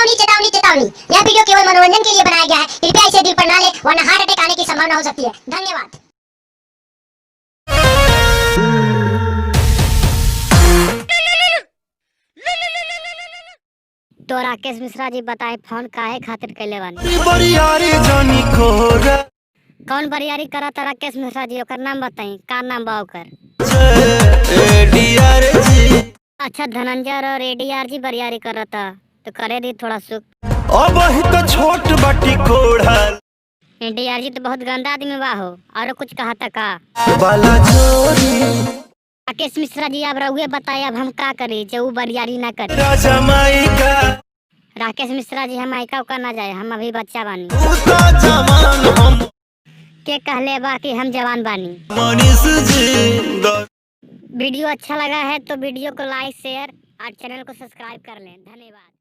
चेतावनी चेतावनी चेतावनी, यह वीडियो केवल मनोरंजन के लिए बनाया गया है। कृपया इसे दिल पर ना ले, वरना हार्ट अटैक आने की संभावना हो सकती है। धन्यवाद। तो राकेश मिश्रा जी बताए फोन काहे खातिर कैले बानी? कौन बरियारी करत राकेश मिश्रा जी? ओकर नाम बताई, का नाम बा ओकर? अच्छा, धनंजय और एडीआर जी बरियारी करता तो करे दी थोड़ा सुख। अब ही तो छोट बाटी कोढ़ल एडीआर जी तो बहुत गंदा आदमी बा हो। और कुछ कहा था का? बाला चोरी राकेश मिश्रा जी अब रहुए बताए, अब हम का करी जो बरियारी ना करे? राजा माइका राकेश मिश्रा जी हम आइका उका ना जाए, हम अभी बच्चा बानी। जवान हम के कहले बा कि हम जवान बानी? मनीष जी। वीडियो अच्छा लगा है तो वीडियो को लाइक शेयर और चैनल को सब्सक्राइब कर लें। धन्यवाद।